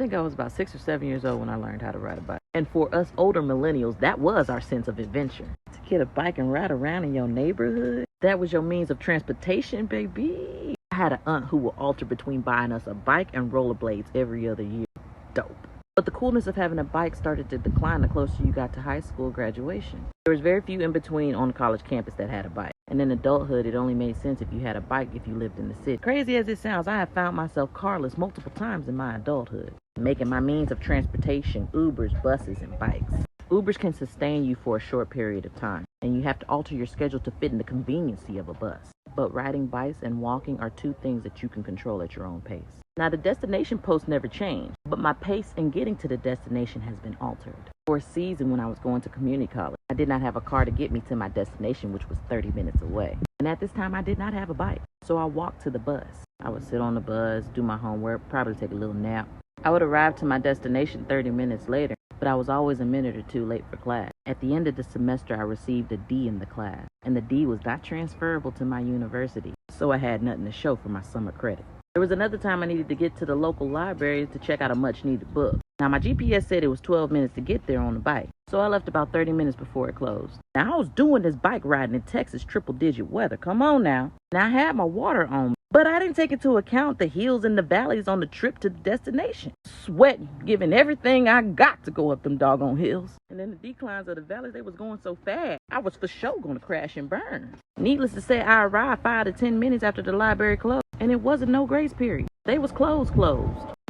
think I was about 6 or 7 years old when I learned how to ride a bike. And for us older millennials, that was our sense of adventure. To get a bike and ride around in your neighborhood, that was your means of transportation, baby. I had an aunt who would alter between buying us a bike and rollerblades every other year. Dope. But the coolness of having a bike started to decline the closer you got to high school graduation. There was very few in between on the college campus that had a bike. And in adulthood, it only made sense if you had a bike if you lived in the city. Crazy as it sounds, I have found myself carless multiple times in my adulthood, making my means of transportation Ubers, buses, and bikes. Ubers can sustain you for a short period of time, and you have to alter your schedule to fit in the conveniency of a bus. But riding bikes and walking are two things that you can control at your own pace. Now, the destination post never changed, but my pace in getting to the destination has been altered. For a season when I was going to community college, I did not have a car to get me to my destination, which was 30 minutes away. And at this time, I did not have a bike, so I walked to the bus. I would sit on the bus, do my homework, probably take a little nap. I would arrive to my destination 30 minutes later, but I was always a minute or two late for class. At the end of the semester, I received a D in the class, and the D was not transferable to my university, so I had nothing to show for my summer credit. There was another time I needed to get to the local library to check out a much-needed book. Now, my GPS said it was 12 minutes to get there on the bike, so I left about 30 minutes before it closed. Now, I was doing this bike riding in Texas triple-digit weather. Come on now. Now, I had my water on me, but I didn't take into account the hills and the valleys on the trip to the destination. Sweating, giving everything I got to go up them doggone hills. And then the declines of the valleys, they was going so fast, I was for sure going to crash and burn. Needless to say, I arrived 5 to 10 minutes after the library closed, and it wasn't no grace period. They was closed.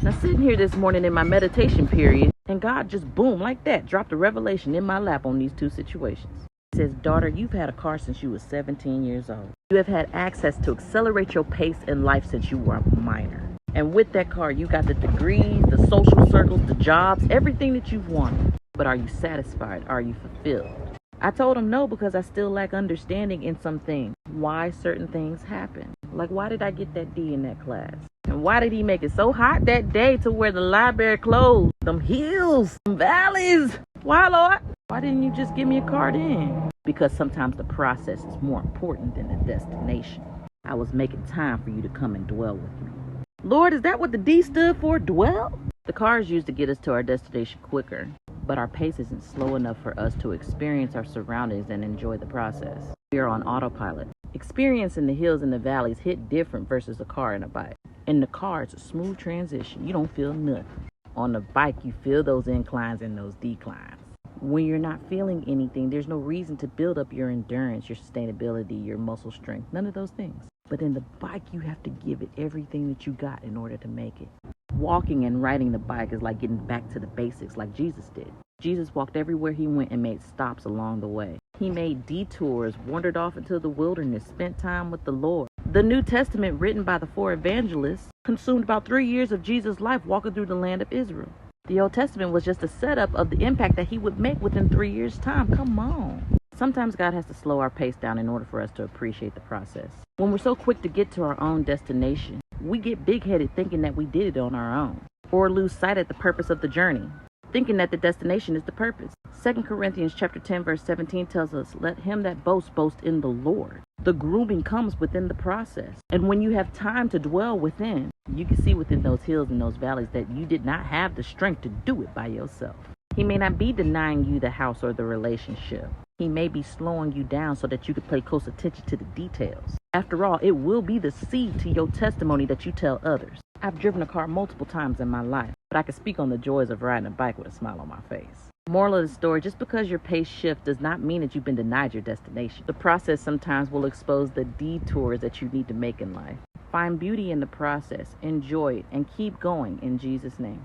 Now, sitting here this morning in my meditation period, and God just boom, like that, dropped a revelation in my lap on these two situations. He says, daughter, you've had a car since you were 17 years old. You have had access to accelerate your pace in life since you were a minor. And with that car, you got the degrees, the social circles, the jobs, everything that you've wanted. But are you satisfied? Are you fulfilled? I told him no, because I still lack understanding in some things. Why certain things happen. Like, why did I get that D in that class? And why did he make it so hot that day to where the library closed? Them hills, them valleys. Why, Lord? Why didn't you just give me a car then? Because sometimes the process is more important than the destination. I was making time for you to come and dwell with me. Lord, is that what the D stood for, dwell? The car is used to get us to our destination quicker, but our pace isn't slow enough for us to experience our surroundings and enjoy the process. We are on autopilot. Experiencing the hills and the valleys hit different versus a car and a bike. In the car, it's a smooth transition. You don't feel nothing. On the bike, you feel those inclines and those declines. When you're not feeling anything, there's no reason to build up your endurance, your sustainability, your muscle strength, none of those things. But in the bike, you have to give it everything that you got in order to make it. Walking and riding the bike is like getting back to the basics like Jesus did. Jesus walked everywhere he went and made stops along the way. He made detours, wandered off into the wilderness, spent time with the Lord. The New Testament, written by the 4 evangelists, consumed about 3 years of Jesus' life walking through the land of Israel. The Old Testament was just a setup of the impact that he would make within 3 years' time. Come on. Sometimes God has to slow our pace down in order for us to appreciate the process. When we're so quick to get to our own destination, we get big-headed thinking that we did it on our own, or lose sight of the purpose of the journey, thinking that the destination is the purpose. 2 Corinthians chapter 10, verse 17 tells us, let him that boasts boast in the Lord. The grooming comes within the process. And when you have time to dwell within, you can see within those hills and those valleys that you did not have the strength to do it by yourself. He may not be denying you the house or the relationship. He may be slowing you down so that you could pay close attention to the details. After all, it will be the seed to your testimony that you tell others. I've driven a car multiple times in my life, but I can speak on the joys of riding a bike with a smile on my face. Moral of the story, just because your pace shifts does not mean that you've been denied your destination. The process sometimes will expose the detours that you need to make in life. Find beauty in the process, enjoy it, and keep going in Jesus' name.